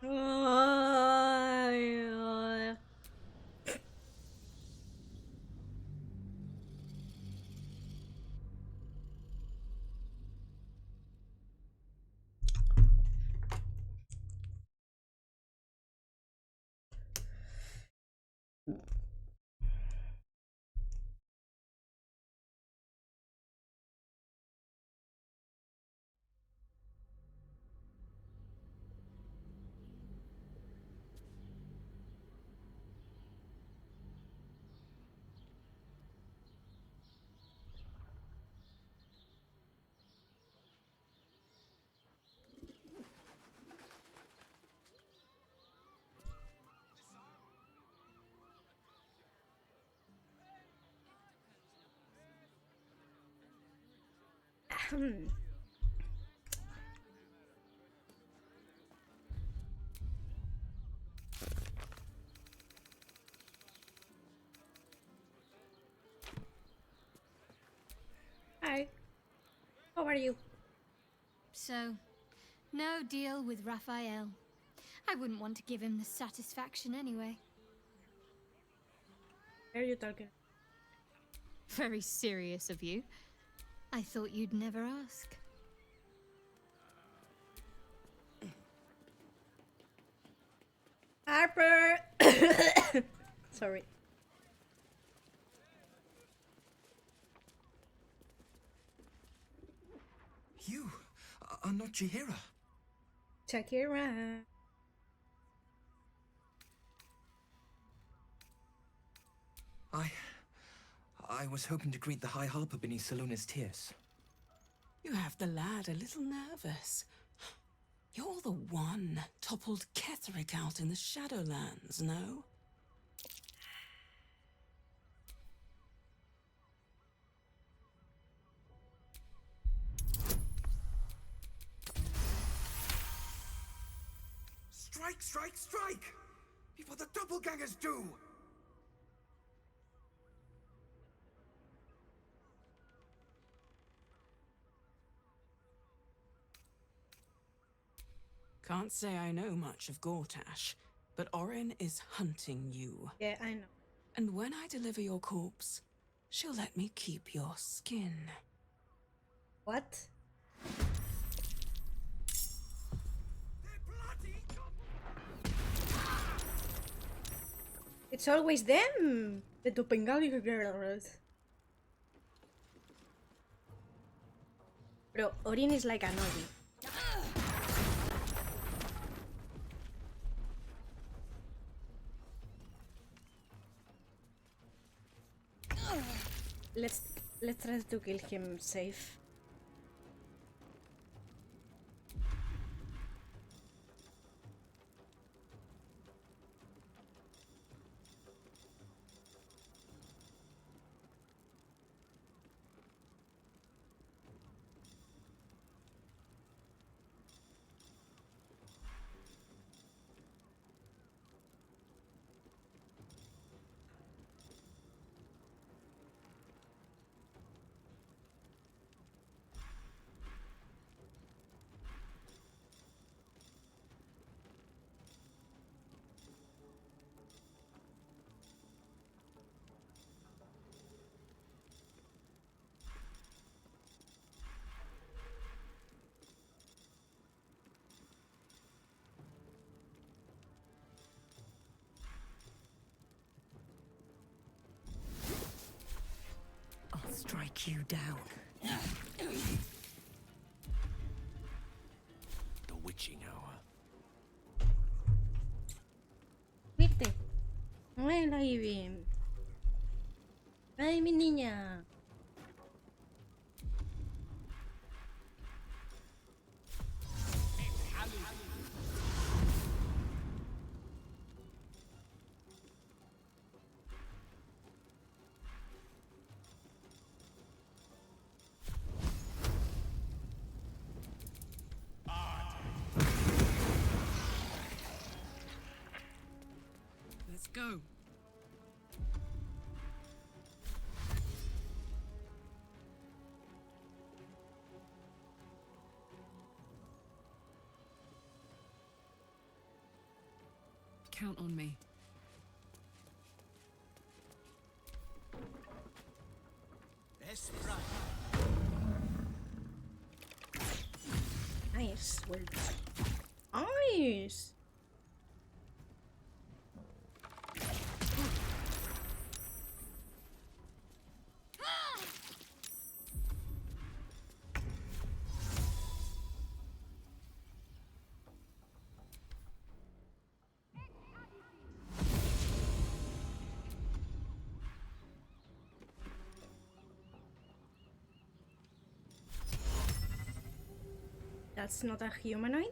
Ay, Hi, how are you? So, no deal with Raphael. I wouldn't want to give him the satisfaction anyway. Where are you talking? Very serious of you. I thought you'd never ask. Harper! Sorry. You are not Chihira. Shakira. I was hoping to greet the High Harper beneath Salona's tears. You have the lad a little nervous. You're the one toppled Ketherick out in the Shadowlands, no? Strike, strike, strike! Before the doppelgangers do! Can't say I know much of Gortash, but Orin is hunting you. Yeah, I know. And when I deliver your corpse, she'll let me keep your skin. What? It's always them! The doppelgangers. Bro, Orin is like an Ori. Let's try to kill him safe. I'll strike you down. The witching hour. Viste. Bueno, ahí bien. Ay, mi niña. Let's go. count on me. Nice. Well, nice. That's not a humanoid?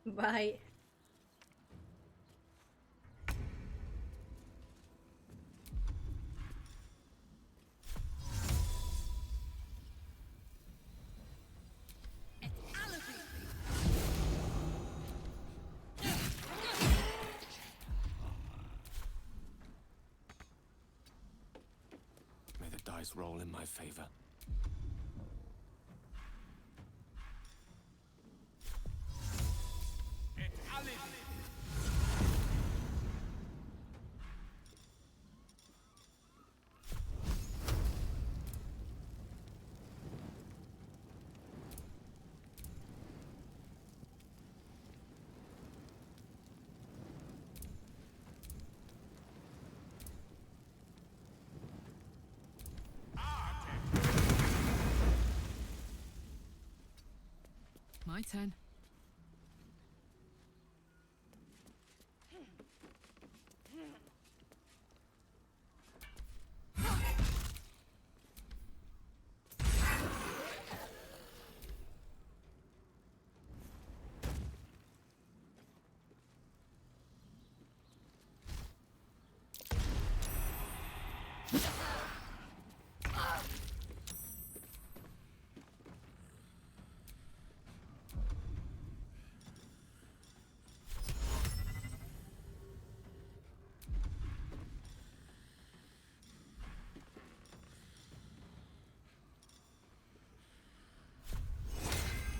Bye. May the dice roll in my favor. My turn.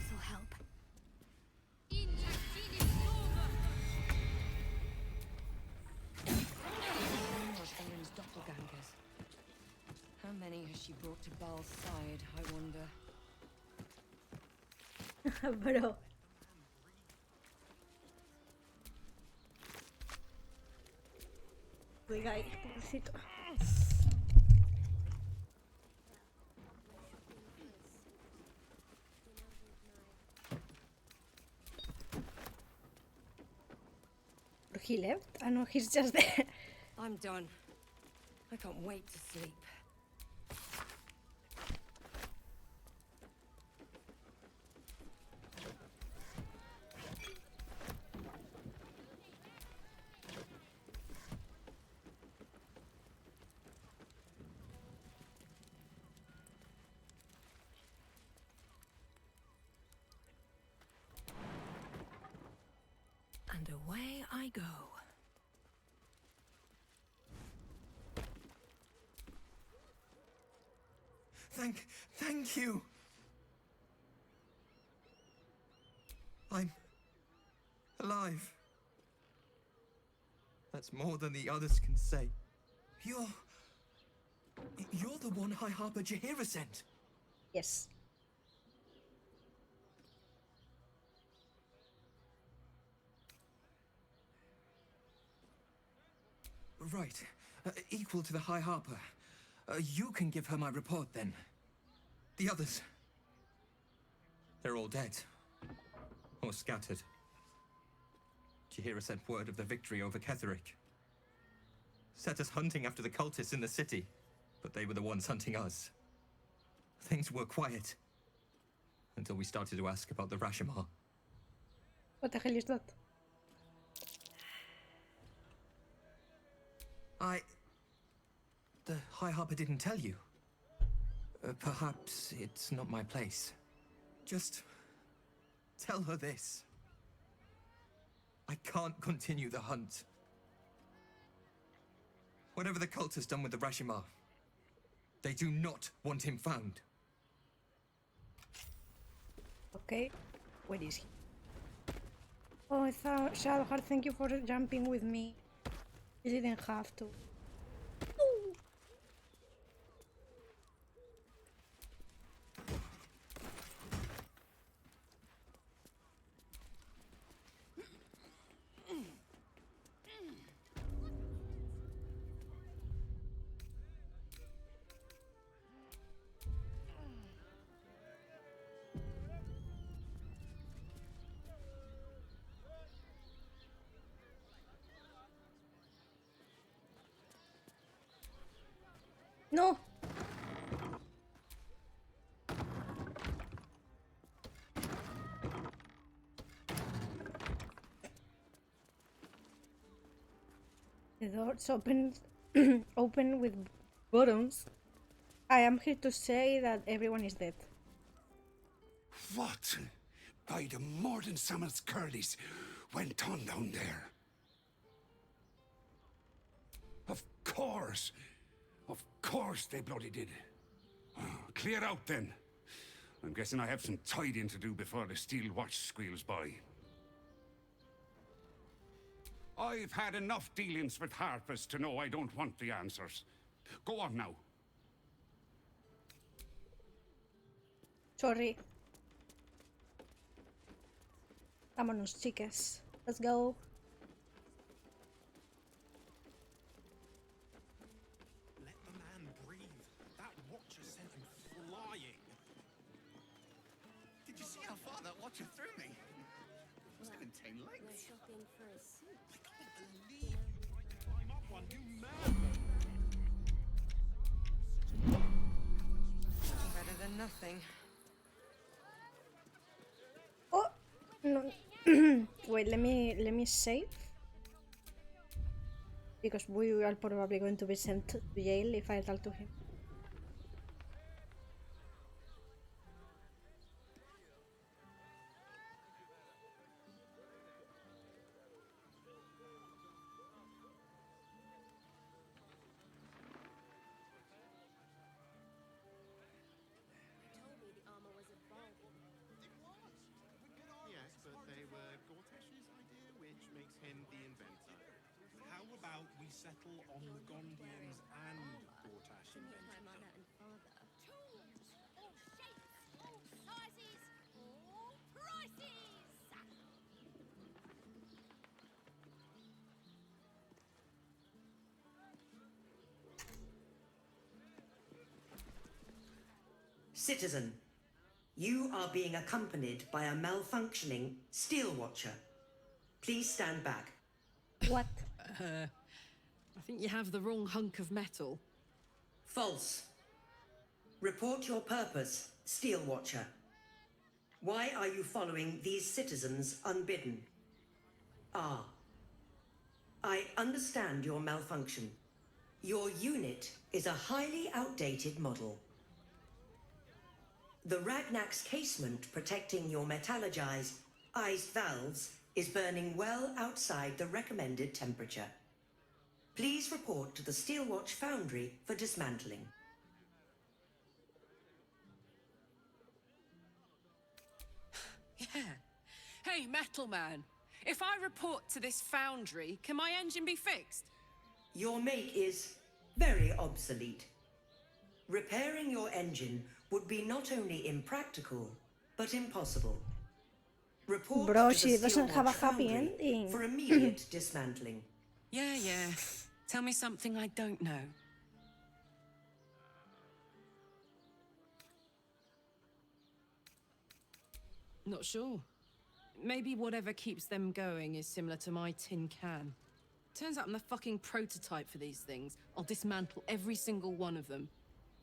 This'll help. Northumberland's doppelgangers. How many has she brought to Bal's side, I wonder? Bro. Oiga, ahí, pobrecito. He left? Ah, no, he's just there. I'm done. I can't wait to sleep. And away I go. Thank you! I'm alive. That's more than the others can say. You're the one High Harper Jaheira sent. Yes. Right. Equal to the High Harper. You can give her my report then. The others. They're all dead. Or scattered. Jahira sent word of the victory over Ketheric. Set us hunting after the cultists in the city, but they were the ones hunting us. Things were quiet until we started to ask about the Rashomar. What the hell is that? The High Harper didn't tell you. Perhaps it's not my place. Just tell her this. I can't continue the hunt. Whatever the cult has done with the Rashomar, they do not want him found. Okay, where is he? Oh, I thought Shadowheart, thank you for jumping with me. You didn't have to. No! The doors open, open with buttons. I am here to say that everyone is dead. What? By the Morden Sammel's curlies went on down there? Of course they bloody did. Clear out then. I'm guessing I have some tidying to do before the steel watch squeals by. I've had enough dealings with Harpers to know I don't want the answers. Go on now. Sorry. Vámonos, chicas. Let's go. Let the man breathe. That watcher sent him flying. Did you see how far that watcher threw me? Must have been 10 lengths. I can't believe you tried to climb up one, you madman! Better than nothing. Oh no. Wait, let me save. Because we are probably going to be sent to jail if I talk to him. Yes, but they were Gortash's idea, which makes him the inventor. How about we settle on the Gondians and Gortash invention? Citizen, you are being accompanied by a malfunctioning steel watcher. Please stand back. What? I think you have the wrong hunk of metal. False. Report your purpose, steel watcher. Why are you following these citizens unbidden? Ah. I understand your malfunction. Your unit is a highly outdated model. The Ragnak's casement protecting your metallurgized iced valves is burning well outside the recommended temperature. Please report to the Steelwatch Foundry for dismantling. Yeah. Hey, Metal Man. If I report to this foundry, can my engine be fixed? Your make is very obsolete. Repairing your engine would be not only impractical, but impossible. Report Bro, to she the doesn't have a Steelwatch happy Foundry ending. for immediate dismantling. Yeah. Tell me something I don't know. Not sure. Maybe whatever keeps them going is similar to my tin can. Turns out I'm the fucking prototype for these things. I'll dismantle every single one of them.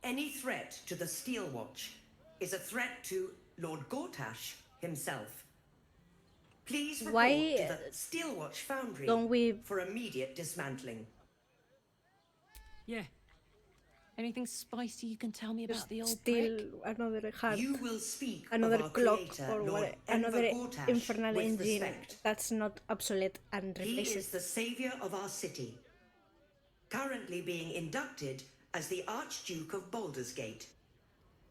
Any threat to the Steel Watch is a threat to Lord Gortash himself. Please report Why to the Steel Watch Foundry don't we for immediate dismantling. Yeah. Anything spicy you can tell me about the old steal prick? another heart, You will speak another of our clock, creator, or Lord what? Enver Another Gortash, infernal with engine respect. that's not obsolete and He replaces. is the savior of our city, currently being inducted as the Archduke of Baldur's Gate.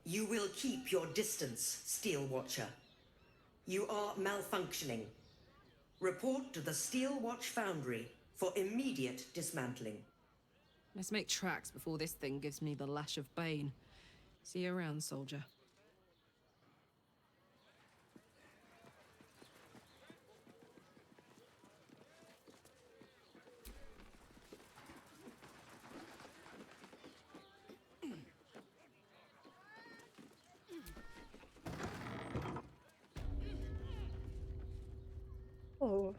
You will keep your distance, Steel Watcher. You are malfunctioning. Report to the Steel Watch Foundry for immediate dismantling. Let's make tracks before this thing gives me the lash of Bane. See you around, soldier. Oh,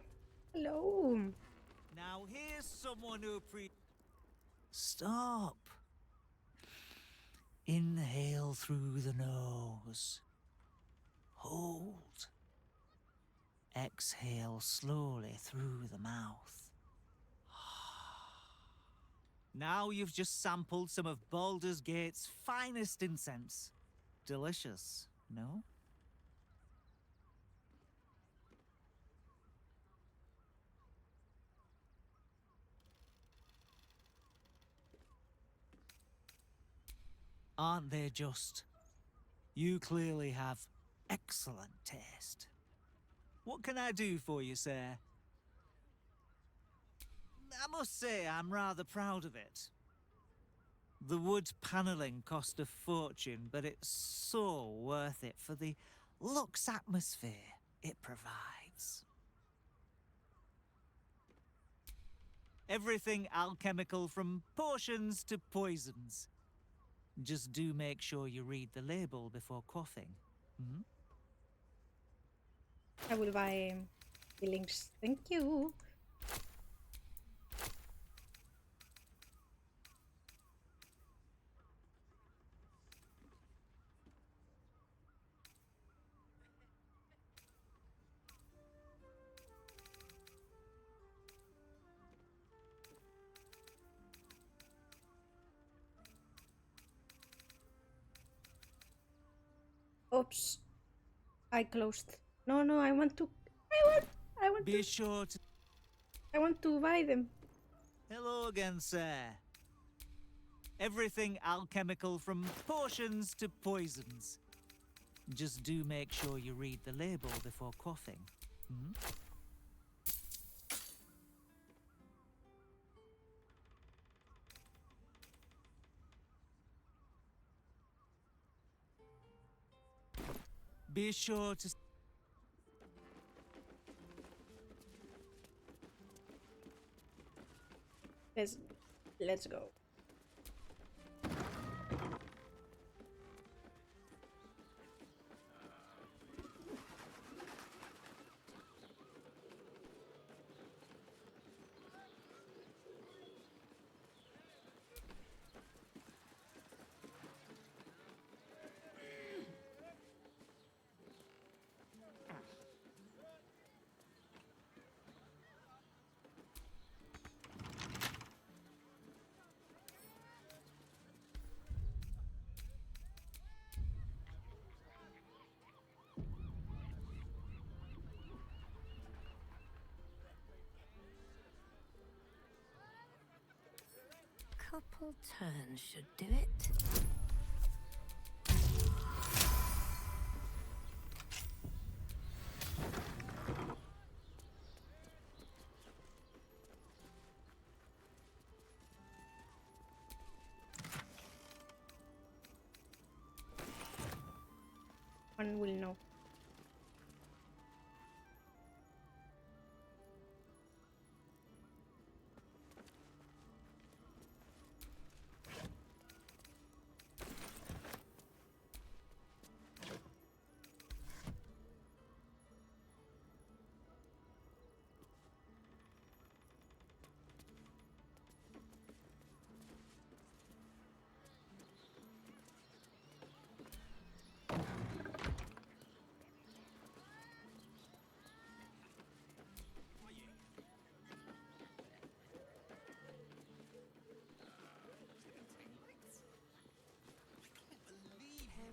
hello. Now here's someone who Stop. Inhale through the nose. Hold. Exhale slowly through the mouth. Now you've just sampled some of Baldur's Gate's finest incense. Delicious, no? Aren't they just? You clearly have excellent taste. What can I do for you, sir? I must say I'm rather proud of it. The wood panelling cost a fortune, but it's so worth it for the luxe atmosphere it provides. Everything alchemical from potions to poisons. Just do make sure you read the label before quaffing. Hmm? I will buy the links. Thank you. Oops, I closed. No, no, I want to. Be sure to... I want to buy them. Hello again, sir. Everything alchemical from potions to poisons. Just do make sure you read the label before quaffing. Hmm? Be sure to... Let's go. Couple turns should do it. One will know.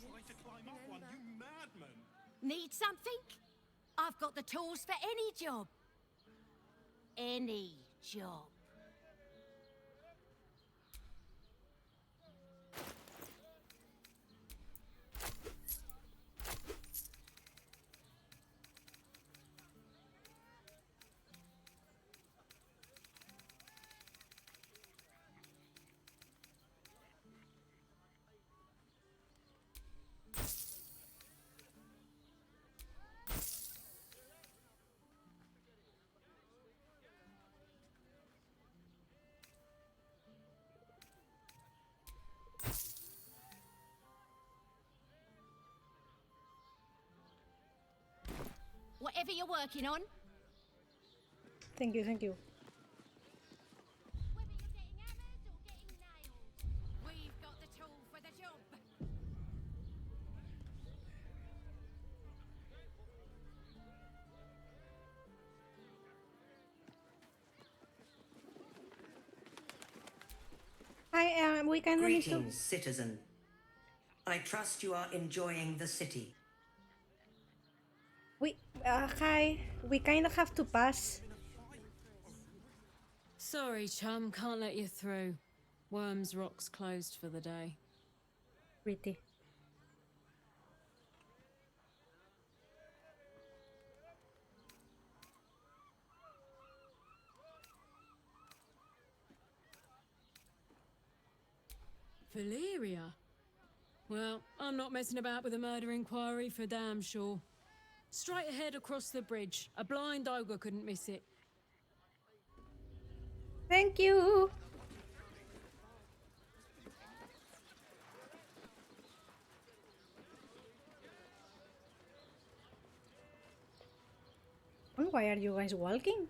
try to climb up one, you madman! Need something? I've got the tools for any job. Any job. Whatever you're working on. Thank you, thank you. Whether you're getting hammers or getting nailed, we've got the tool for the job. Hi, we kind of need to... Greetings, citizen. I trust you are enjoying the city. Hi. We kind of have to pass. Sorry, chum, can't let you through. Worms Rock's closed for the day. Pretty. Valeria? Well, I'm not messing about with a murder inquiry for damn sure. Straight ahead across the bridge. A blind ogre couldn't miss it. Thank you. And why are you guys walking?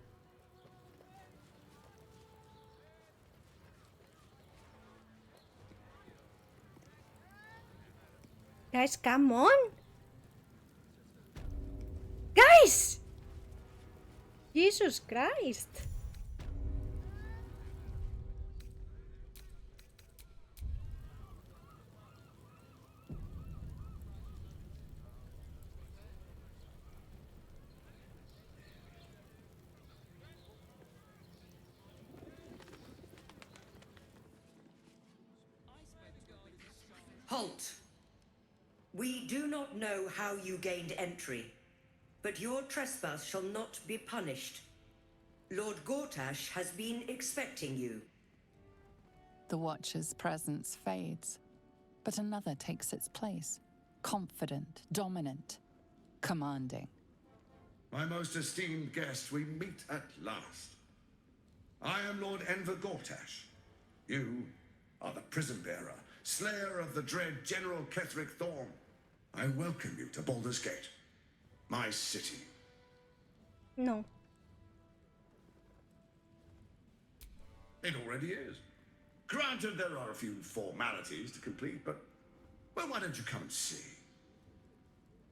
Guys, come on! Guys! Jesus Christ! Halt! We do not know how you gained entry, but your trespass shall not be punished. Lord Gortash has been expecting you. The Watcher's presence fades, but another takes its place. Confident, dominant, commanding. My most esteemed guest, we meet at last. I am Lord Enver Gortash. You are the prison bearer, slayer of the dread General Ketheric Thorm. I welcome you to Baldur's Gate, my city. No. It already is. Granted, there are a few formalities to complete, but, well, why don't you come and see?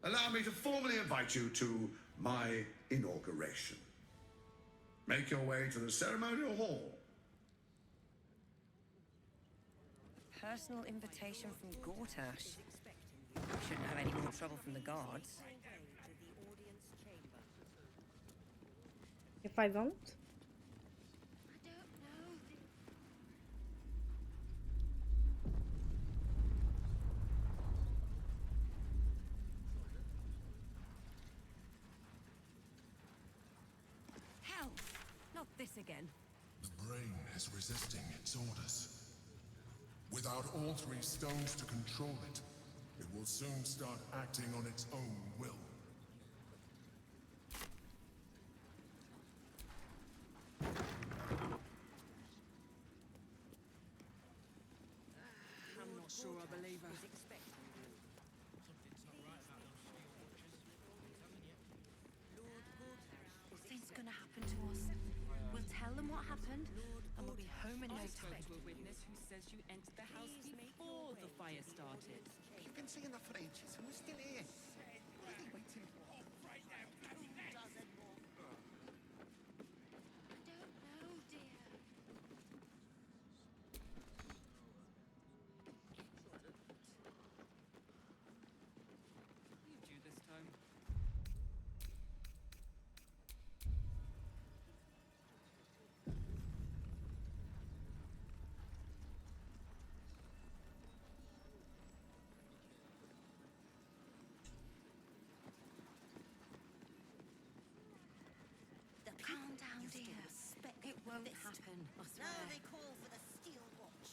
Allow me to formally invite you to my inauguration. Make your way to the ceremonial hall. Personal invitation from Gortash. Shouldn't have any more trouble from the guards. If I don't? Hell! Not this again. The brain is resisting its orders. Without all three stones to control it, it will soon start acting on its own will. I'm not sure I believe her. Nothing's gonna happen to us. We'll tell them what happened, and we'll be home in no time. To a witness who says you entered the house before the fire started. You've been saying that for ages. Who's still here? What are they waiting for? won't happen, I swear. Now they call for the Steel Watch.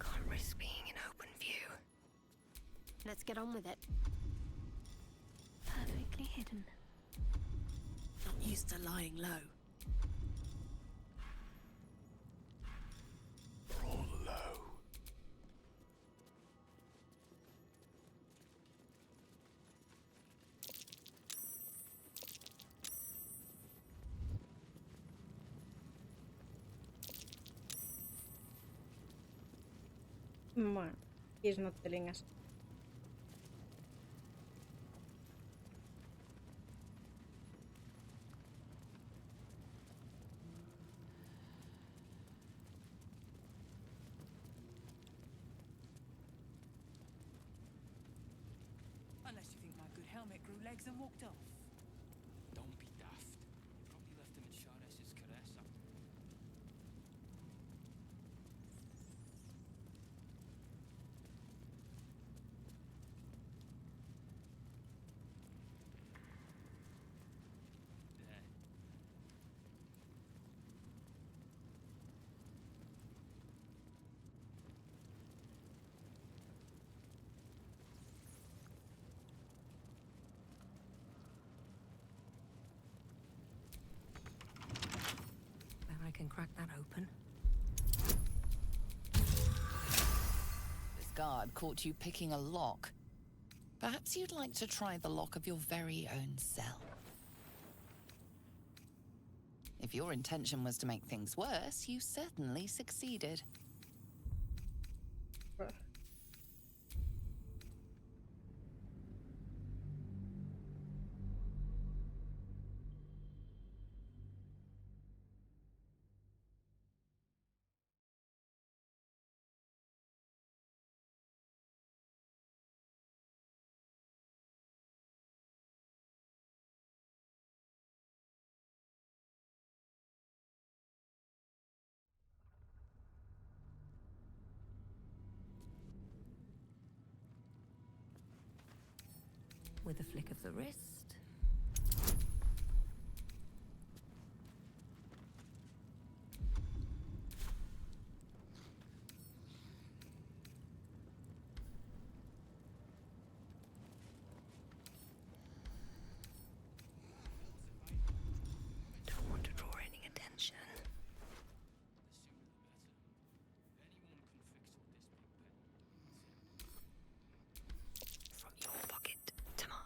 Can't risk being in open view. Let's get on with it. Perfectly hidden. Not used to lying low. Roll low. Bueno, he's not telling us. Unless you think my good helmet grew legs and walked off. Don't be daft. You probably left him in Shardess's Caressa. There. Bet I can crack that open. This guard caught you picking a lock. Perhaps you'd like to try the lock of your very own cell. If your intention was to make things worse, you certainly succeeded. With a flick of the wrist. Don't want to draw any attention. From your pocket to mine.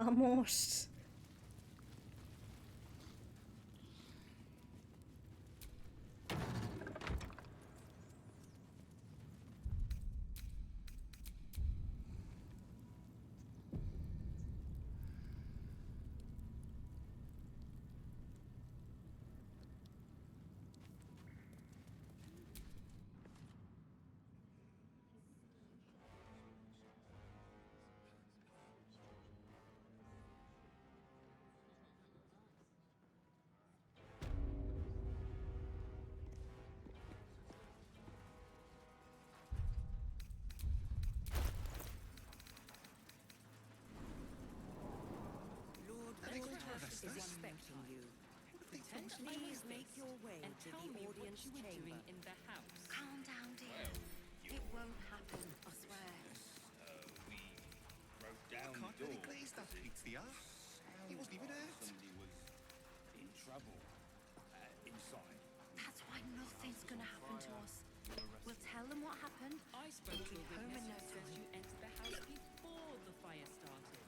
Vamos. Lord Baldurs is expecting you. Please make your way and to tell the me what audience you were chamber. doing in the house. Calm down, dear. It won't happen, I swear. We broke down the door. Glazed that pizza. He wasn't even hurt. Somebody was in trouble inside. That's why nothing's gonna happen to us. We'll tell them what happened. I spoke to a Home in witness no who says time. you entered the house before the fire started.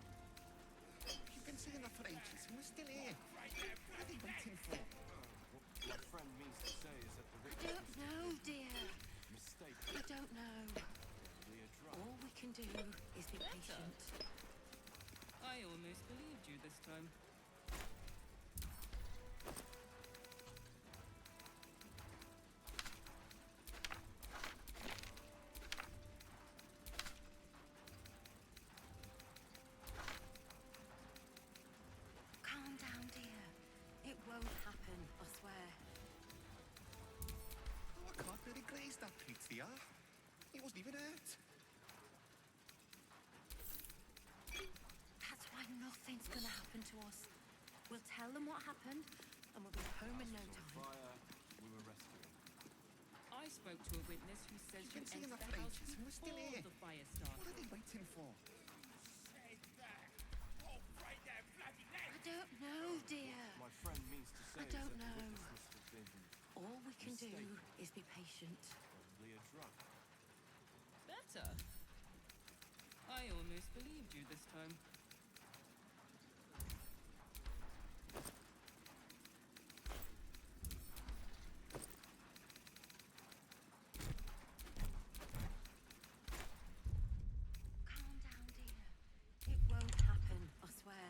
You've been saying that for ages, and we're still here. What are they waiting for? My friend means to say is that the I don't know, dear. mistake I don't know. probably a drug. All we can do is be patient. I almost believed you this time. Calm down, dear. It won't happen, I swear. Oh, I can't really glaze that pizza. He wasn't even hurt. That's why nothing's gonna happen to us. We'll tell them what happened, and we'll be home in no time. Fire, we were rescuing. I spoke to a witness who says you You've been saying entered that the for house ages, and we're still before here. the fire What started. are they waiting for? I don't know, dear. My friend means to say I don't is that know. the witness must have been All we can do Mistake. is be patient. probably a drug. Better. I almost believed you this time. Calm down, dear. It won't happen, I swear.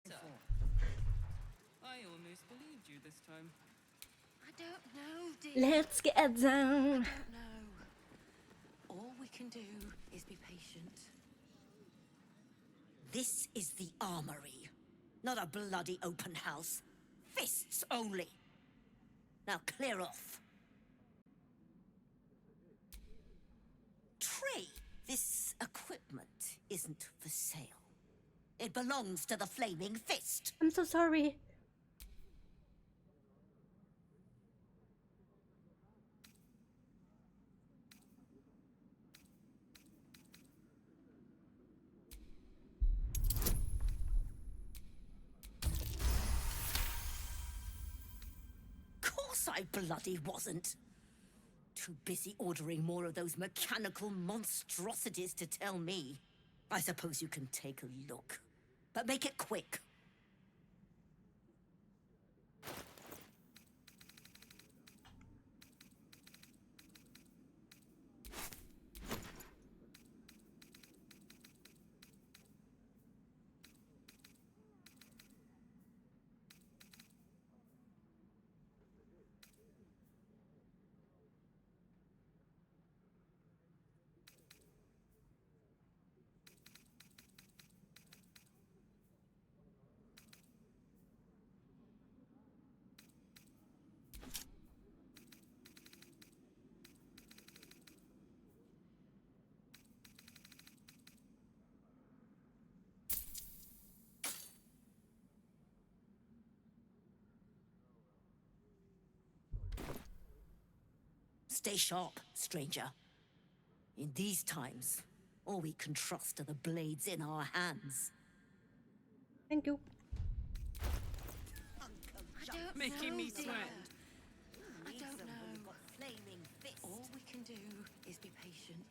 Better. I almost believed you this time. I don't know, dear. Let's get down. I don't know. All we can do is be patient. This is the armory, not a bloody open house. Fists only. Now clear off. Trey, this equipment isn't for sale. It belongs to the Flaming Fist. I'm so sorry. Course I bloody wasn't. Too busy ordering more of those mechanical monstrosities to tell me. I suppose you can take a look, but make it quick. Stay sharp, stranger. In these times, all we can trust are the blades in our hands. Thank you. I don't Making know, me dear. sweat. I don't know. Got flaming fists. All we can do is be patient.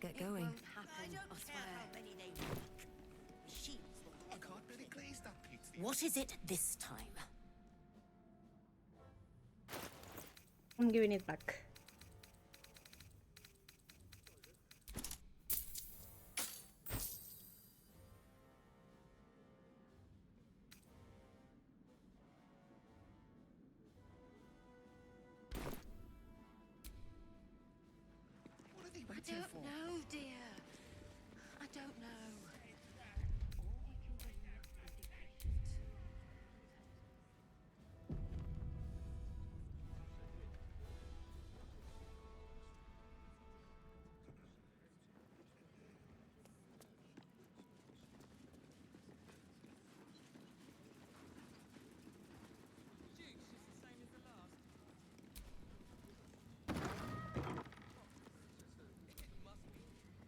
Let's get going. What is it this time? I'm giving it back. I don't know, dear. I don't know.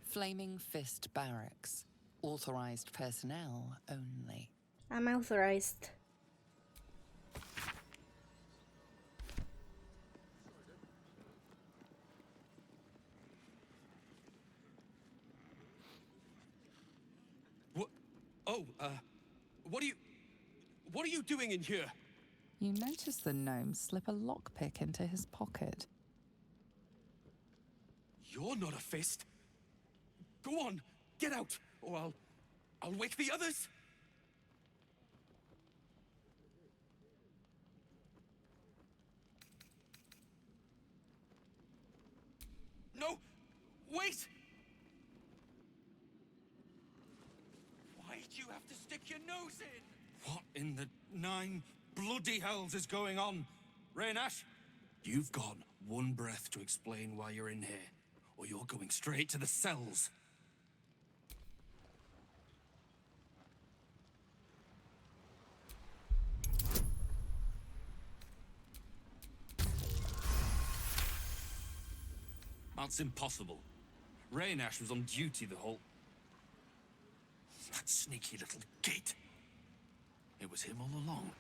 Flaming Fist Barracks. Authorized personnel only. I'm authorized. What? Oh, what are you doing in here? You notice the gnome slip a lockpick into his pocket. You're not a fist. Go on, get out, or I'll wake the others. No, wait! Why'd you have to stick your nose in? What in the 9 bloody hells is going on? Raynash, you've got one breath to explain why you're in here, or you're going straight to the cells. That's impossible. Raynash was on duty the whole... That sneaky little git. It was him all along.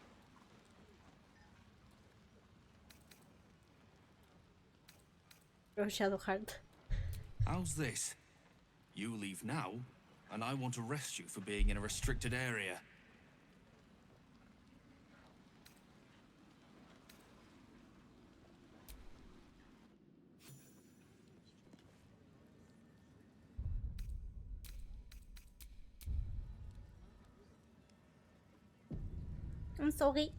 Oh, Shadowheart. How's this? You leave now, and I want to arrest you for being in a restricted area. I'm sorry.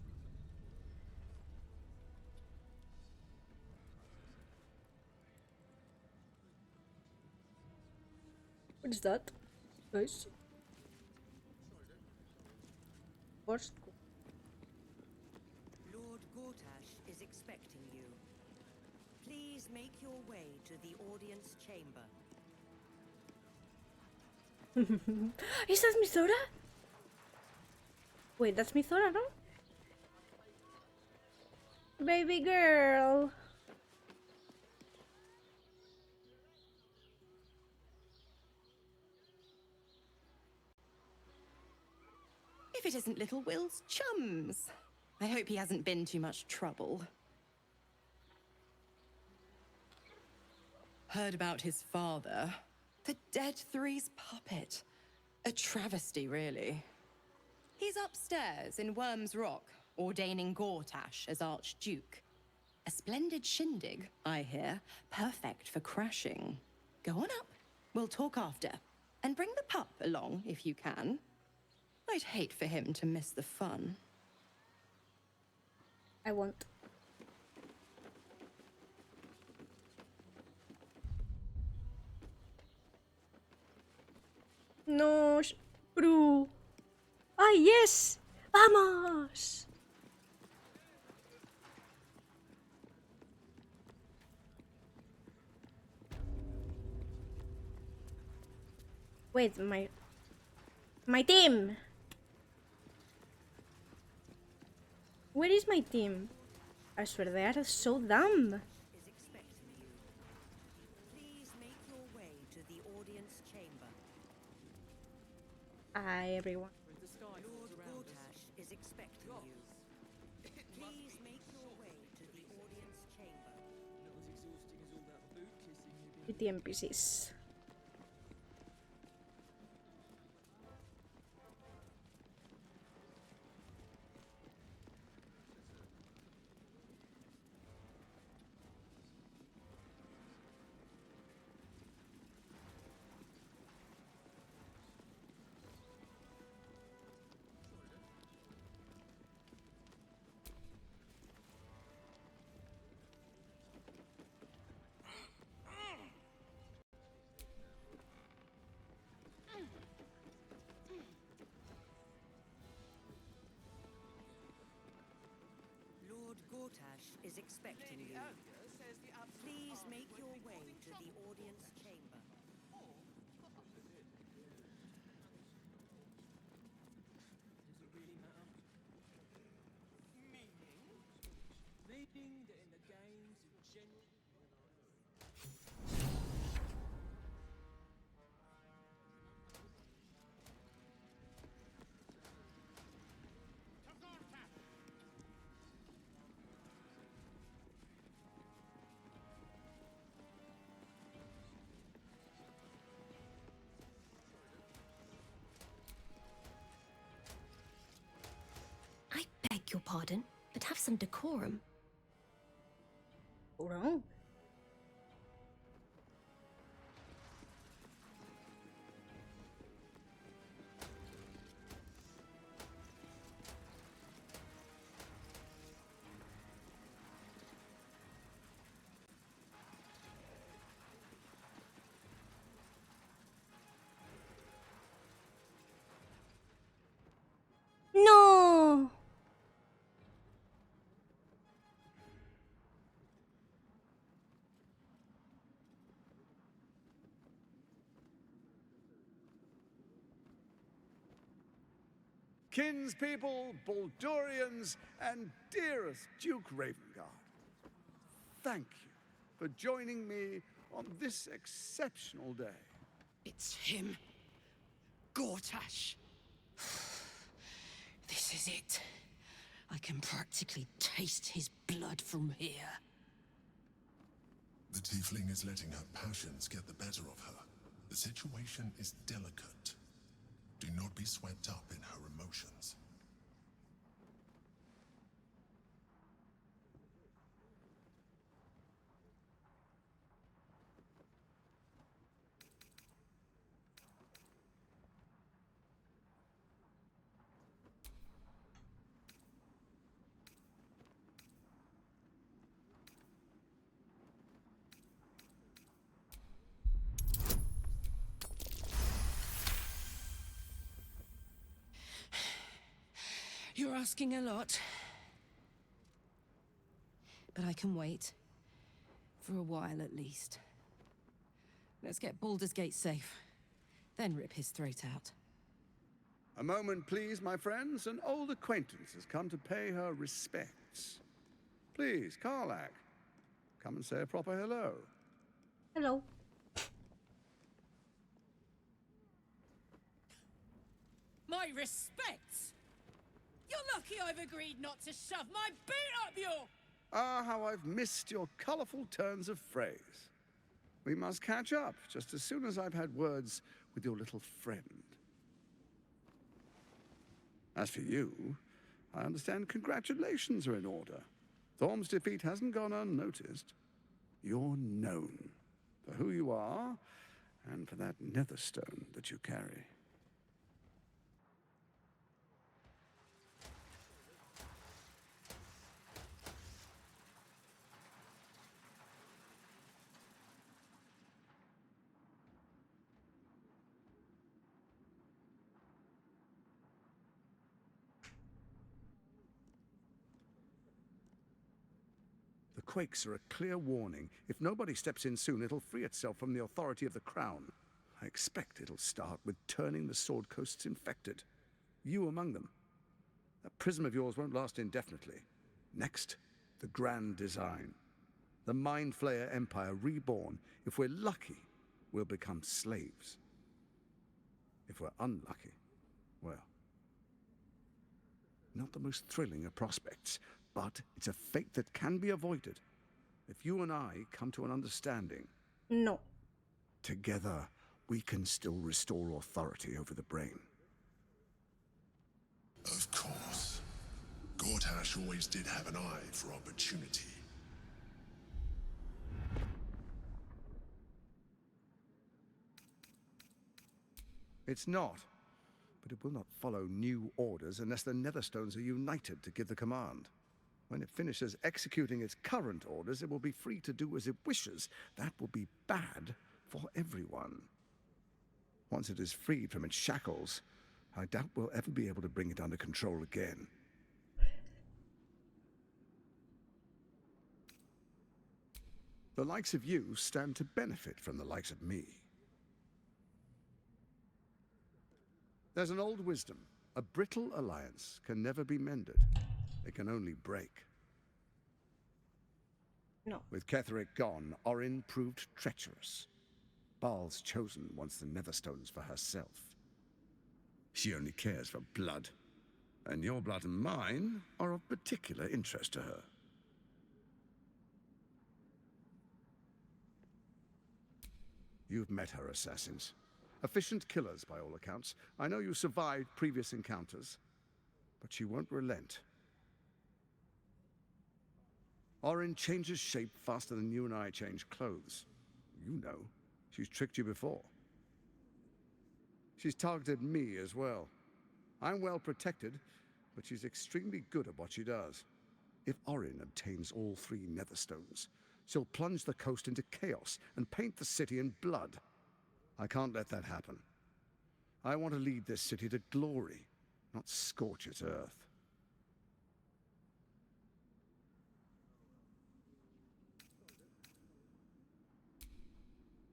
What is that? Nice. First. Lord Gortash is expecting you. Please make your way to the audience chamber. Is that Misora? Wait, that's Misora, no? Baby girl. If it isn't little Will's chums. I hope he hasn't been too much trouble. Heard about his father. The Dead Three's puppet. A travesty, really. He's upstairs in Worm's Rock, ordaining Gortash as Archduke. A splendid shindig, I hear. Perfect for crashing. Go on up. We'll talk after. And bring the pup along, if you can. I'd hate for him to miss the fun. I won't. No, Bru. Ah, yes. Vamos. Wait, my team. Where is my team? I swear they are so dumb. Please make your way to the audience chamber. Hi, everyone. Lord Gortash is expecting you. Please make your way to the audience chamber. Pretty NPCs. Lord Gortash is expecting you. Please make your way to the audience chamber. Does it really matter? Meaning that in the games in general. I beg your pardon, but have some decorum. Wrong. No. Kinspeople, Baldurians, and dearest Duke Ravengard, thank you for joining me on this exceptional day. It's him. Gortash. This is it. I can practically taste his blood from here. The tiefling is letting her passions get the better of her. The situation is delicate. Do not be swept up in her emotions. You're asking a lot. But I can wait. For a while, at least. Let's get Baldur's Gate safe. Then rip his throat out. A moment, please, my friends. An old acquaintance has come to pay her respects. Please, Karlak, come and say a proper hello. Hello. My respects! You're lucky I've agreed not to shove my boot up your... Ah, how I've missed your colourful turns of phrase. We must catch up just as soon as I've had words with your little friend. As for you, I understand congratulations are in order. Thorm's defeat hasn't gone unnoticed. You're known for who you are and for that netherstone that you carry. The quakes are a clear warning. If nobody steps in soon, it'll free itself from the authority of the Crown. I expect it'll start with turning the Sword Coasts infected. You among them. That prism of yours won't last indefinitely. Next, the grand design. The Mind Flayer Empire reborn. If we're lucky, we'll become slaves. If we're unlucky, well, not the most thrilling of prospects, but it's a fate that can be avoided if you and I come to an understanding. No. Together, we can still restore authority over the brain. Of course. Gortash always did have an eye for opportunity. It's not, but it will not follow new orders unless the Netherstones are united to give the command. When it finishes executing its current orders, it will be free to do as it wishes. That will be bad for everyone. Once it is freed from its shackles, I doubt we'll ever be able to bring it under control again. The likes of you stand to benefit from the likes of me. There's an old wisdom. A brittle alliance can never be mended. It can only break. No. With Ketheric gone, Orin proved treacherous. Baal's chosen wants the Netherstones for herself. She only cares for blood. And your blood and mine are of particular interest to her. You've met her assassins. Efficient killers, by all accounts. I know you survived previous encounters, but she won't relent. Orin changes shape faster than you and I change clothes. You know, she's tricked you before. She's targeted me as well. I'm well protected, but she's extremely good at what she does. If Orin obtains all 3 Netherstones, she'll plunge the coast into chaos and paint the city in blood. I can't let that happen. I want to lead this city to glory, not scorch its earth.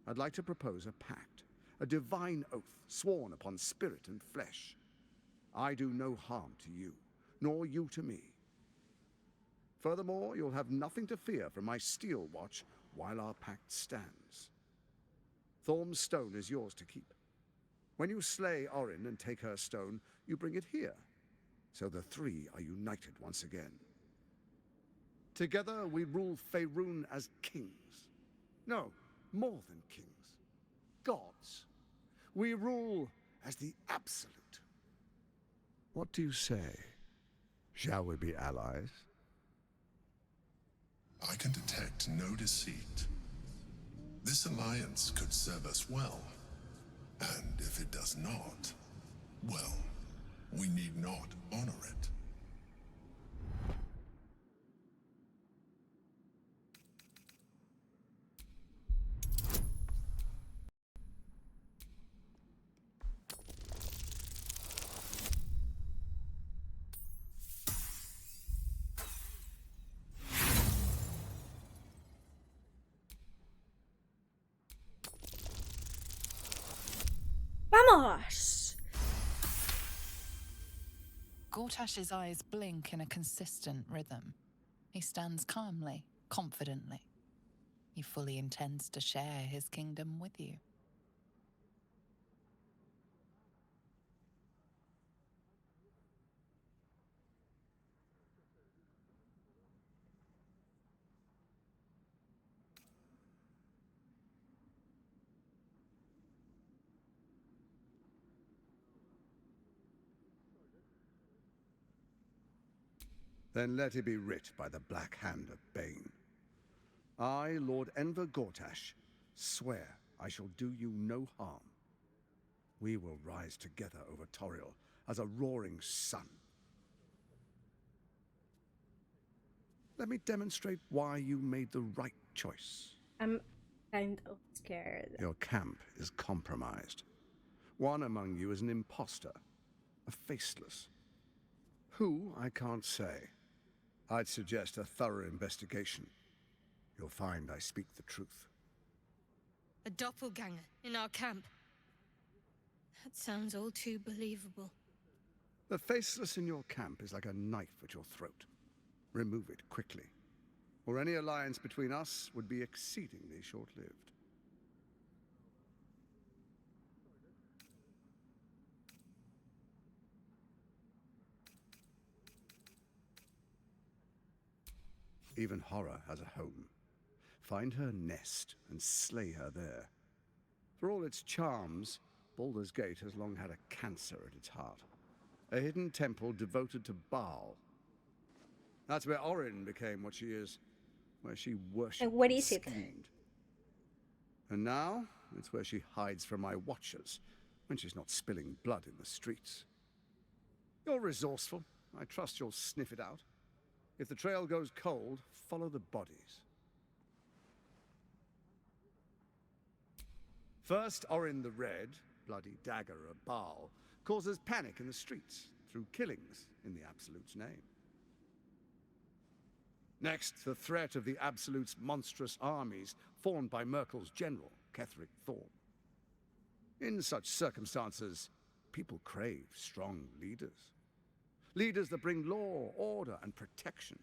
I'd like to propose a pact, a divine oath sworn upon spirit and flesh. I do no harm to you, nor you to me. Furthermore, you'll have nothing to fear from my steel watch while our pact stands. Thorm's stone is yours to keep. When you slay Orin and take her stone, you bring it here, so the 3 are united once again. Together we rule Faerun as kings. No, more than kings. Gods. We rule as the Absolute. What do you say? Shall we be allies? I can detect no deceit. This alliance could serve us well. And if it does not, well, we need not honor it. ¡Vamos! Gortash's eyes blink in a consistent rhythm. He stands calmly, confidently. He fully intends to share his kingdom with you. Then let it be writ by the black hand of Bane. I, Lord Enver Gortash, swear I shall do you no harm. We will rise together over Toriel as a roaring sun. Let me demonstrate why you made the right choice. I'm kind of scared. Your camp is compromised. One among you is an imposter, a faceless. Who, I can't say. I'd suggest a thorough investigation. You'll find I speak the truth. A doppelganger in our camp. That sounds all too believable. The faceless in your camp is like a knife at your throat. Remove it quickly, or any alliance between us would be exceedingly short-lived. Even horror has a home. Find her nest and slay her there. For all its charms, Baldur's Gate has long had a cancer at its heart. A hidden temple devoted to Baal. That's where Orin became what she is, where she worshipped And what is it? schemed. And now, it's where she hides from my watchers, when she's not spilling blood in the streets. You're resourceful. I trust you'll sniff it out. If the trail goes cold, follow the bodies. First, Orin the Red, bloody dagger of Baal, causes panic in the streets through killings in the Absolute's name. Next, the threat of the Absolute's monstrous armies formed by Merkel's general, Ketheric Thorn. In such circumstances, people crave strong leaders. Leaders that bring law, order, and protection.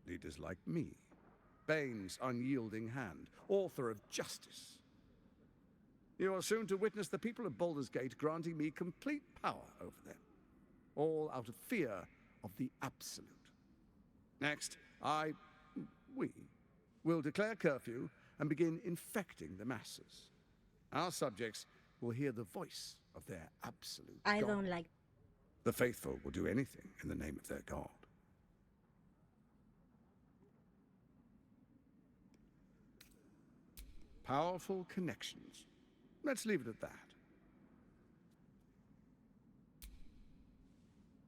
Leaders like me, Bane's unyielding hand, author of justice. You are soon to witness the people of Baldur's Gate granting me complete power over them, all out of fear of the Absolute. Next, we will declare curfew and begin infecting the masses. Our subjects will hear the voice of their absolute I God. don't like. The faithful will do anything in the name of their God. Powerful connections. Let's leave it at that.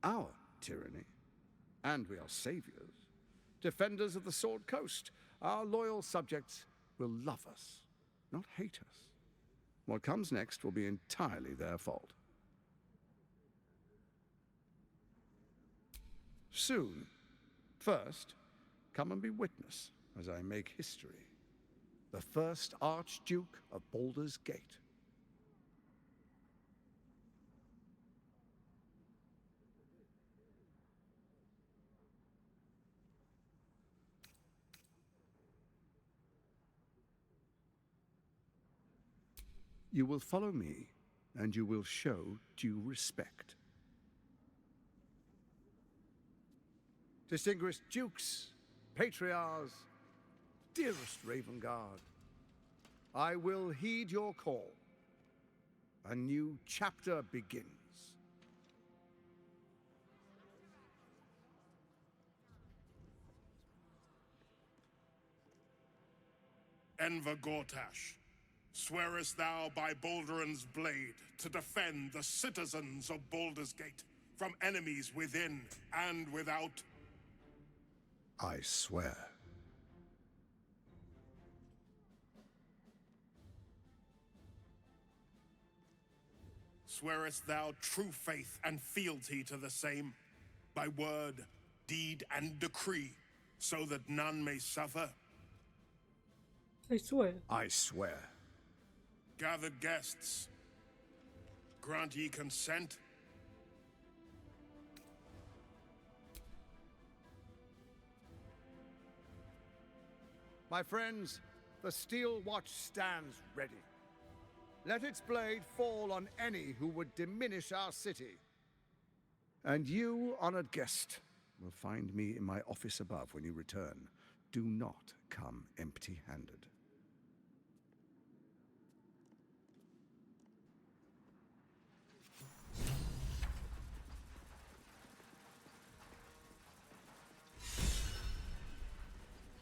Our tyranny, and we are saviors, defenders of the Sword Coast. Our loyal subjects will love us, not hate us. What comes next will be entirely their fault. Soon. First, come and be witness as I make history. The first Archduke of Baldur's Gate. You will follow me, and you will show due respect. Distinguished dukes, patriarchs, dearest Ravengard, I will heed your call. A new chapter begins. Enver Gortash, swearest thou by Balduran's blade to defend the citizens of Baldur's Gate from enemies within and without? I swear. Swearest thou true faith and fealty to the same, by word, deed, and decree, so that none may suffer? I swear. I swear. Gathered guests, grant ye consent? My friends, the Steel Watch stands ready. Let its blade fall on any who would diminish our city. And you, honored guest, will find me in my office above when you return. Do not come empty-handed.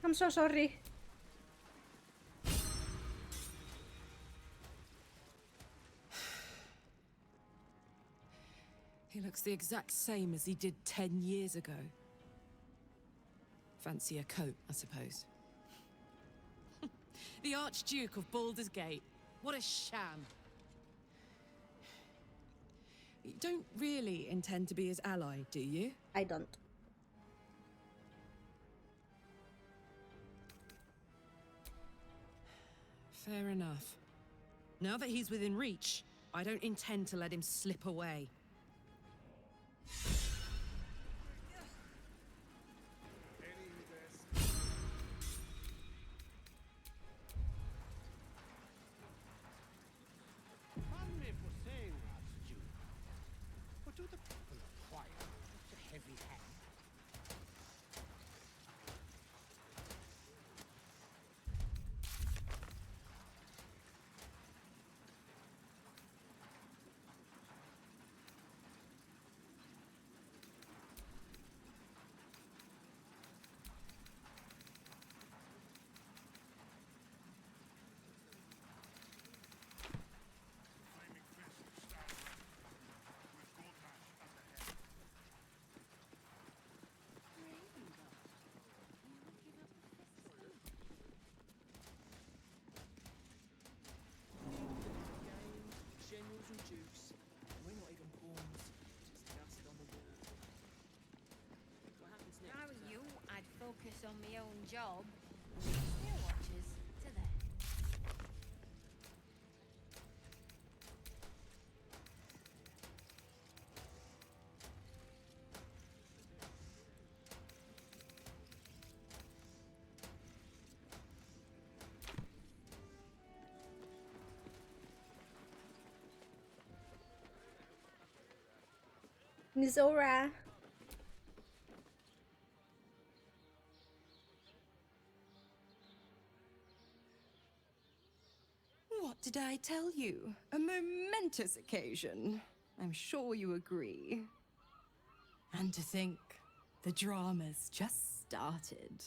I'm so sorry. He looks the exact same as he did 10 years ago. Fancy a coat, I suppose. The Archduke of Baldur's Gate. What a sham. You don't really intend to be his ally, do you? I don't. Fair enough. Now that he's within reach, I don't intend to let him slip away. Pardon me for saying, Archduke, but do the people acquire such a heavy hand? my own job. Steel watches to there. Mizora. What did I tell you? A momentous occasion. I'm sure you agree. And to think, the drama's just started.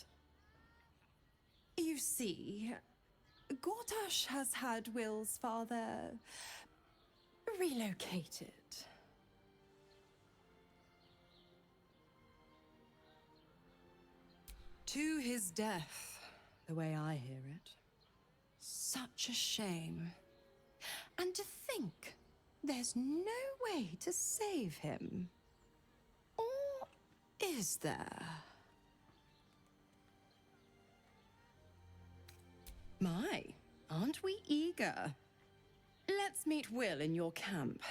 You see, Gortash has had Will's father relocated. To his death, the way I hear it. Such a shame. And to think, there's no way to save him. Or is there? My, aren't we eager? Let's meet Will in your camp.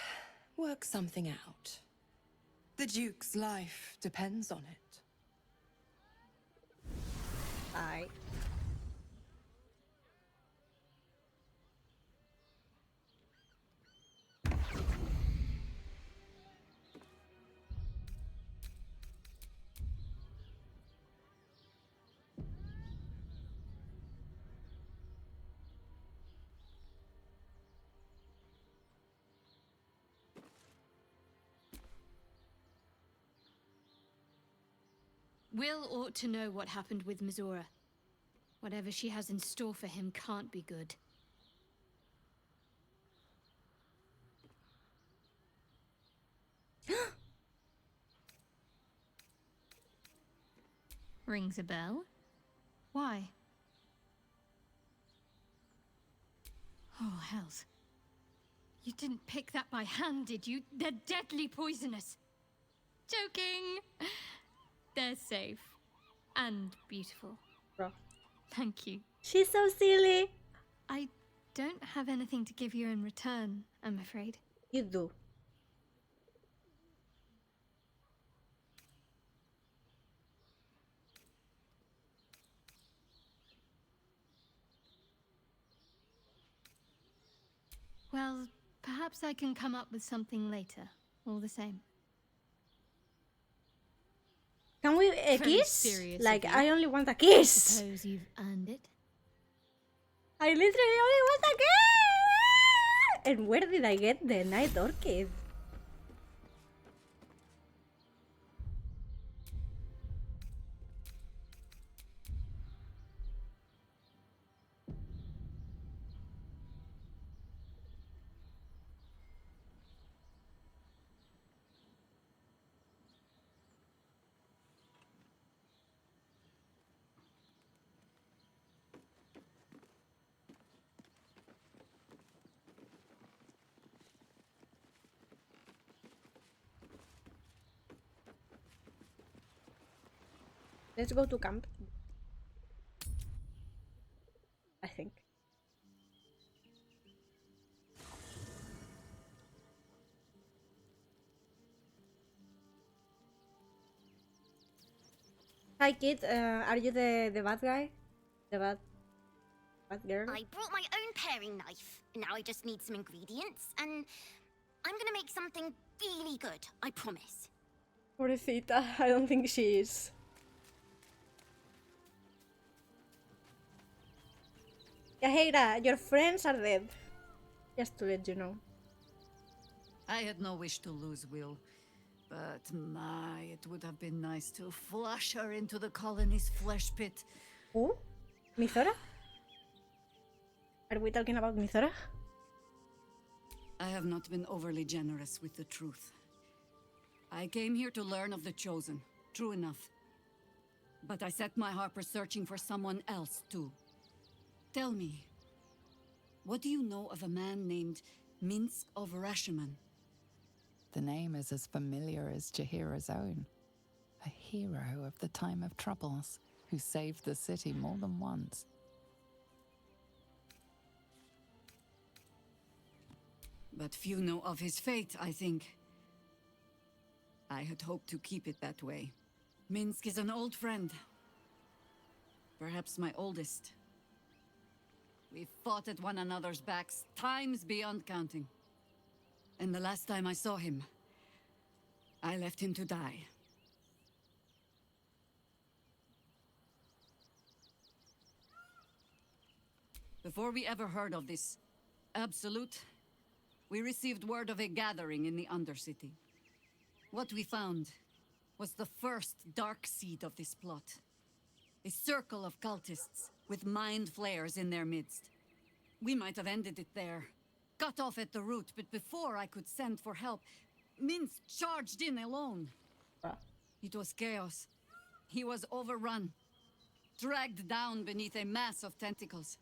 Work something out. The Duke's life depends on it. Aye. Will ought to know what happened with Mizora. Whatever she has in store for him can't be good. Rings a bell? Why? Oh, hells. You didn't pick that by hand, did you? They're deadly poisonous. Joking! They're safe. And beautiful. Bro. Thank you. She's so silly. I don't have anything to give you in return, I'm afraid. You do. Well, perhaps I can come up with something later, all the same. Can we Very kiss? serious Like, of you. I only want a kiss. Suppose you've earned it. I literally only want a kiss! And where did I get the night orchid? Let's go to camp. I think. Hi kid, are you the bad guy? The bad girl? I brought my own paring knife. Now I just need some ingredients, and I'm gonna make something really good, I promise. Pobrecita, I don't think she is. Yahaira, your friends are dead. Just to let you know. I had no wish to lose Will, but my, it would have been nice to flush her into the colony's flesh pit. Who? Mizora? Are we talking about Mizora? I have not been overly generous with the truth. I came here to learn of the Chosen, true enough. But I set my Harper searching for someone else, too. Tell me, what do you know of a man named Minsk of Rashiman? The name is as familiar as Jahira's own. A hero of the time of troubles. who saved the city more than once. But few know of his fate, I think. I had hoped to keep it that way. Minsk is an old friend. Perhaps my oldest. We've fought at one another's backs times beyond counting. And the last time I saw him, I left him to die. Before we ever heard of this Absolute, we received word of a gathering in the Undercity. What we found was the first dark seed of this plot. A circle of cultists with mind flayers in their midst. We might have ended it there, cut off at the root, but before I could send for help, Minsk charged in alone. It was chaos. He was overrun, dragged down beneath a mass of tentacles.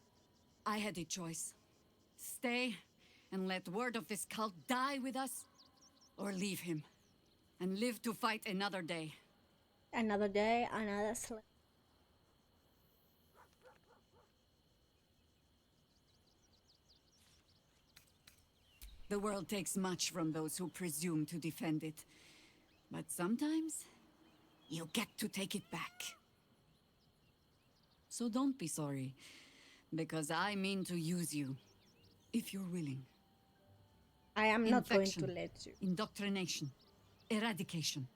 I had a choice. Stay and let word of this cult die with us, or leave him and live to fight another day. Another day, another slave. The world takes much from those who presume to defend it. But sometimes, you get to take it back. So don't be sorry, because I mean to use you, if you're willing. I am not going Infection, to let you. indoctrination, eradication.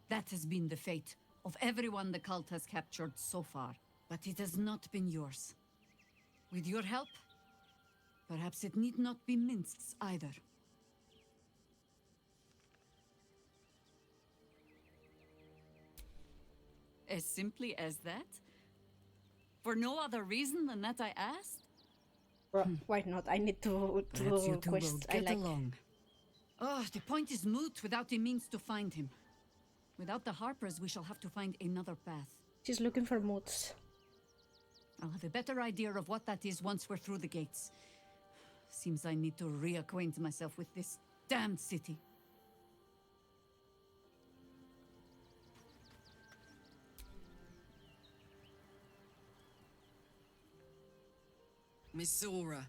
That has been the fate of everyone the cult has captured so far. But it has not been yours. With your help, perhaps it need not be Minsk's either. As simply as that? For no other reason than that I asked? Why not? I need to Perhaps you two will quest. get I like. along. Oh, the point is moot without the means to find him. Without the Harpers, we shall have to find another path. She's looking for moods. I'll have a better idea of what that is once we're through the gates. Seems I need to reacquaint myself with this damned city. Miss Zora,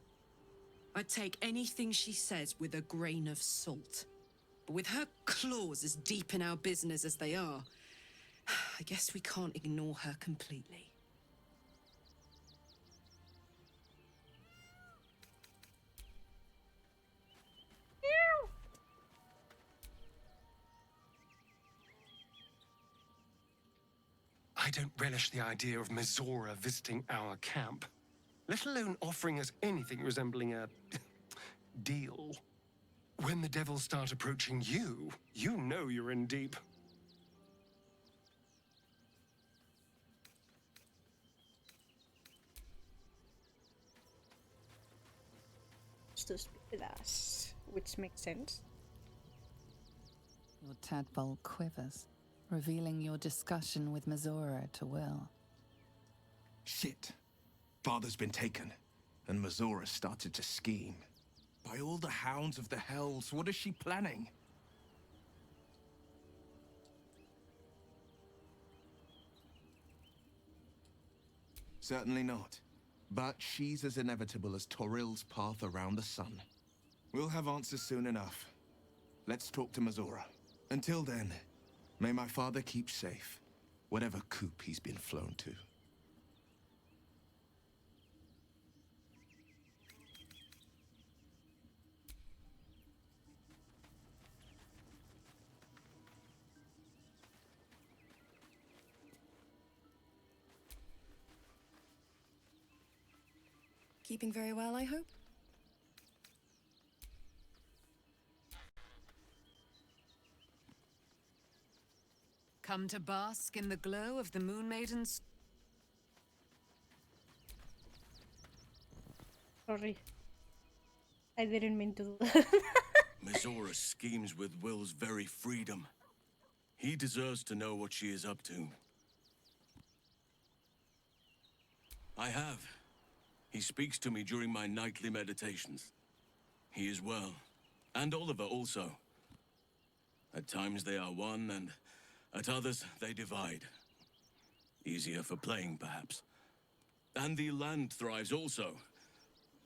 I'd take anything she says with a grain of salt. But with her claws as deep in our business as they are, I guess we can't ignore her completely. I don't relish the idea of Mizora visiting our camp, let alone offering us anything resembling a deal. When the devils start approaching you, you know you're in deep. To speak with us, which makes sense. Your tadpole quivers, revealing your discussion with Mizora to Will. Shit. Father's been taken, and Mizora started to scheme. By all the hounds of the hells, what is she planning? Certainly not. But she's as inevitable as Torril's path around the sun. We'll have answers soon enough. Let's talk to Mizora. Until then, may my father keep safe, whatever coop he's been flown to. Keeping very well, I hope? Come to bask in the glow of the Moon Maiden's... Sorry. I didn't mean to do that. Mizora schemes with Will's very freedom. He deserves to know what she is up to. I have. He speaks to me during my nightly meditations. He is well. And Oliver also. At times they are one, and at others they divide. Easier for playing, perhaps. And the land thrives also.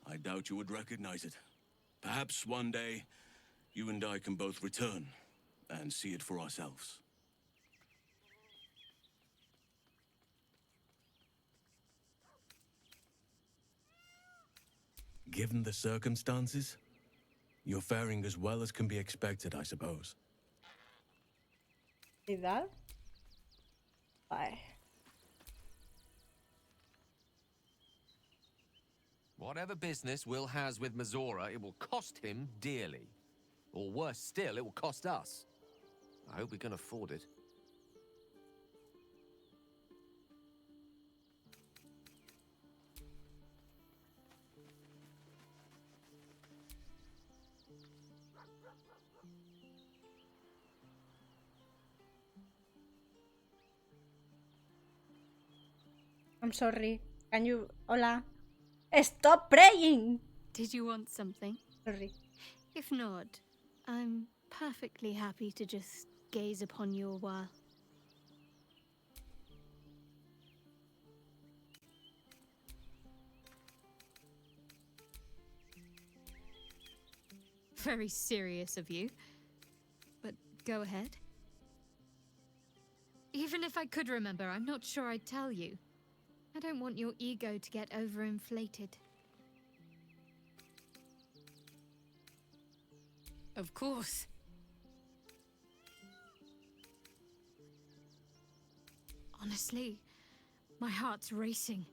I doubt you would recognize it. Perhaps one day, you and I can both return and see it for ourselves. Given the circumstances, you're faring as well as can be expected, I suppose. ¿Y that? Bye. Whatever business Will has with Mazora, it will cost him dearly. Or worse still, it will cost us. I hope we can afford it. I'm sorry. Can you... Hola. Stop praying! Did you want something? Sorry. If not, I'm perfectly happy to just gaze upon you a while. Very serious of you. But go ahead. Even if I could remember, I'm not sure I'd tell you. I don't want your ego to get overinflated. Of course. Honestly, my heart's racing.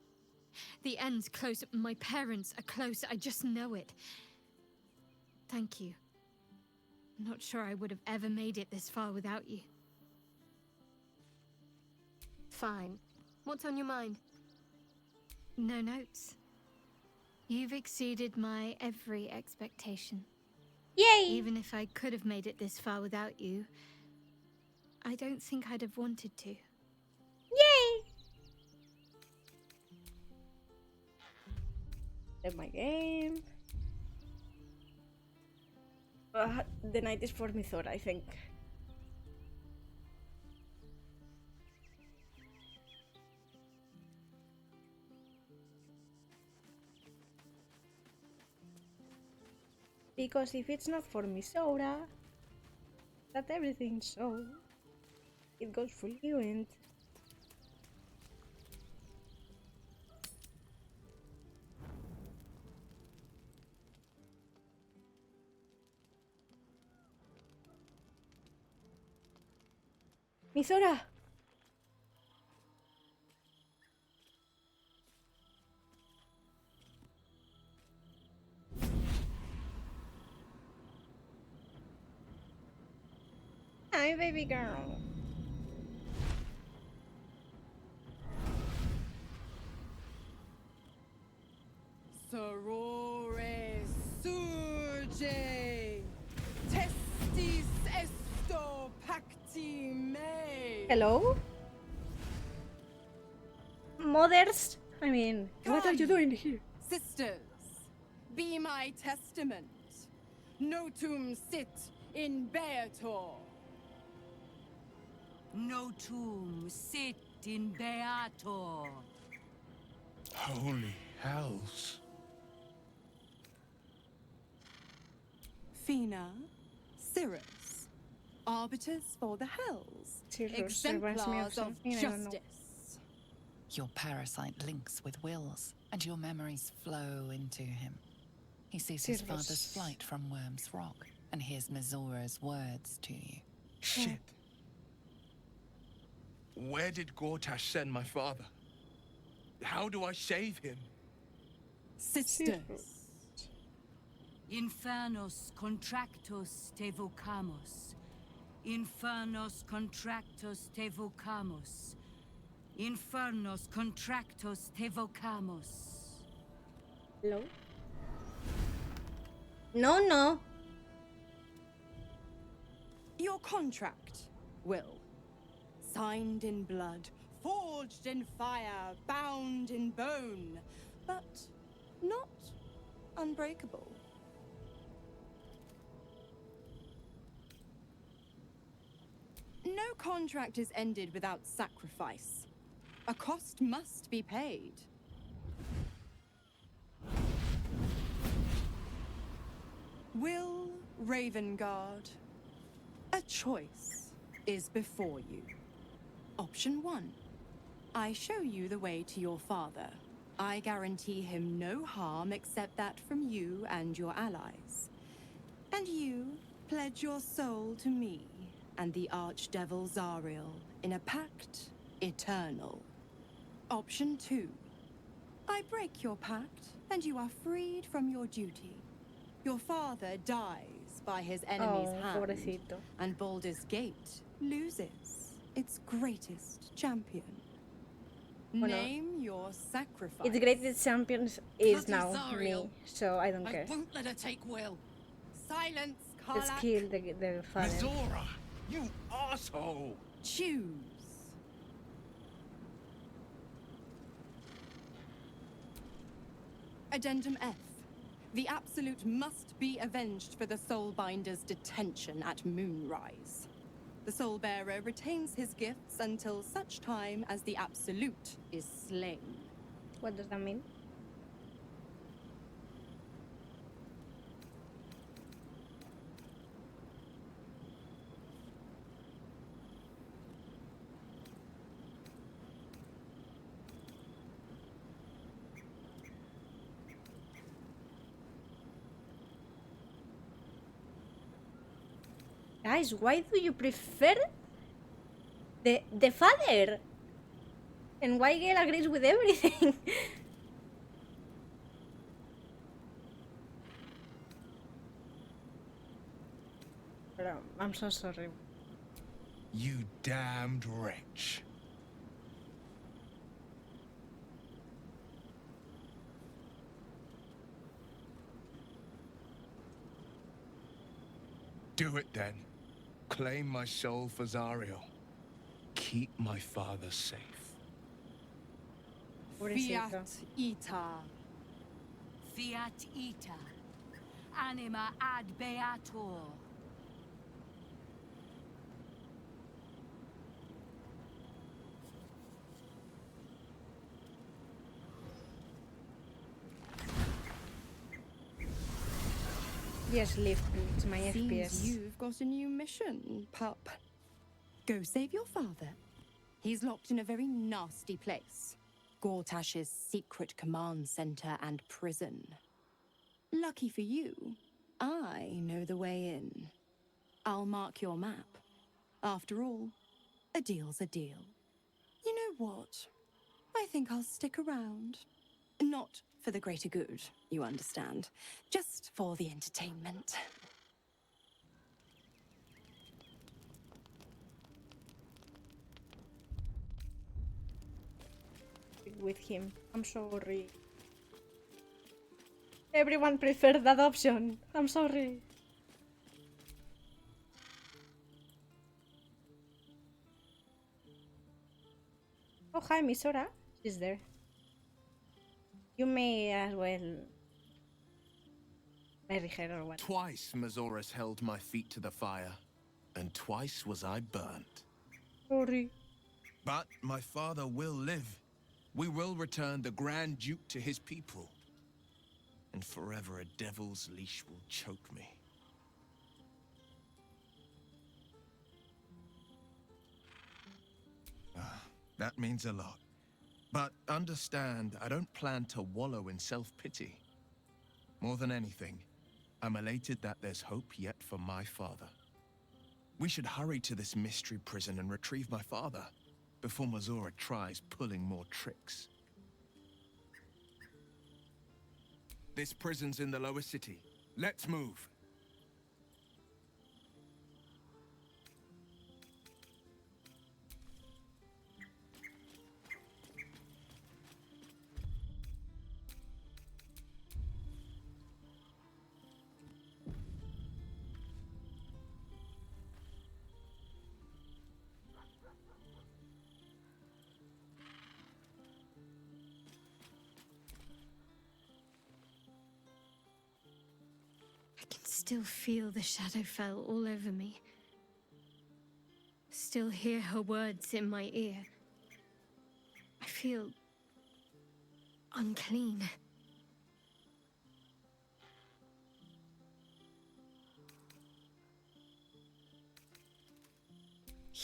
The end's close. My parents are close. I just know it. Thank you. I'm not sure I would have ever made it this far without you. Fine. What's on your mind? No notes. You've exceeded my every expectation. Yay! Even if I could have made it this far without you, I don't think I'd have wanted to. Yay! Play my game. The night is for Mizora, I think. Because if it's not for Mizora, that everything so it goes fluent. Mizora! Hi, baby girl. Sorore surge, testis esto pacti me. Hello? Mothers? I mean, what are you doing here? Sisters, be my testament. Notum sit in Beator. Notum sit in Beator. Holy hells. Fina, Cirrus, arbiters for the hells, Cirrus reminds me of exemplars of something, I don't know. justice. Your parasite links with Will's, and your memories flow into him. He sees his Cirrus. father's flight from Worm's Rock, and hears Mazora's words to you. Shit. Where did Gortash send my father? How do I save him? Sisters. Infernos contractos te vocamos. Infernos contractos te vocamos. Infernos contractos te vocamos. Hello? No. Your contract, Will. Signed in blood, forged in fire, bound in bone, but not unbreakable. No contract is ended without sacrifice. A cost must be paid. Will Ravengard, a choice is before you. Option 1. I show you the way to your father. I guarantee him no harm except that from you and your allies. And you pledge your soul to me and the Archdevil Zariel in a pact eternal. Option 2. I break your pact and you are freed from your duty. Your father dies by his enemy's hand, pobrecito. and Baldur's Gate loses its greatest champion. Bueno, Name your sacrifice. its greatest champions is Bloody now Zariel. me, so I don't care. won't let her take Will. Silence, Let's Karlach. kill the father. Mizora, you asshole! Choose. Addendum F. The Absolute must be avenged for the Soulbinder's detention at Moonrise. The Soulbearer retains his gifts until such time as the Absolute is slain. What does that mean? Guys, why do you prefer the father? And why Gale agrees with everything? But, I'm so sorry. You damned wretch. Do it then. Claim my soul for Zariel. Keep my father safe. Fiat Ita. Fiat ita. Anima ad beator. Yes, live, please. My Seems FPS. you've got a new mission, pup. Go save your father. He's locked in a very nasty place. Gortash's secret command center and prison. Lucky for you, I know the way in. I'll mark your map. After all, a deal's a deal. You know what? I think I'll stick around. Not for the greater good, you understand. Just for the entertainment. With him. I'm sorry. Everyone preferred that option. I'm sorry. Oh, hi, Misora. She's there. You may as well marry her or what. Twice Mazoras held my feet to the fire, and twice was I burnt. Sorry. But my father will live. We will return the Grand Duke to his people. And forever a devil's leash will choke me. That means a lot. But understand, I don't plan to wallow in self-pity. More than anything, I'm elated that there's hope yet for my father. We should hurry to this mystery prison and retrieve my father before Mazora tries pulling more tricks. This prison's in the lower city. Let's move. I can still feel the Shadowfell all over me. Still hear her words in my ear. I feel unclean.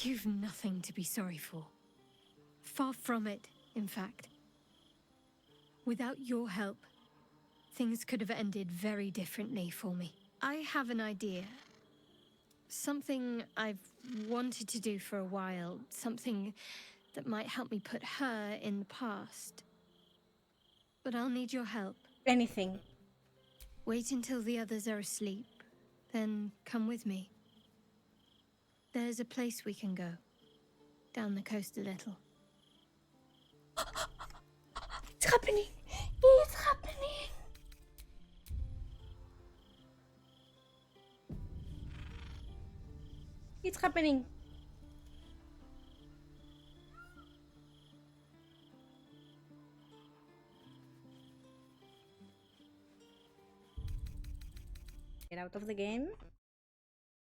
You've nothing to be sorry for. Far from it, in fact. Without your help, things could have ended very differently for me. I have an idea. Something I've wanted to do for a while. Something that might help me put her in the past. But I'll need your help. Anything. Wait until the others are asleep, then come with me. There's a place we can go. Down the coast a little. It's happening! It's happening! It's happening! Get out of the game.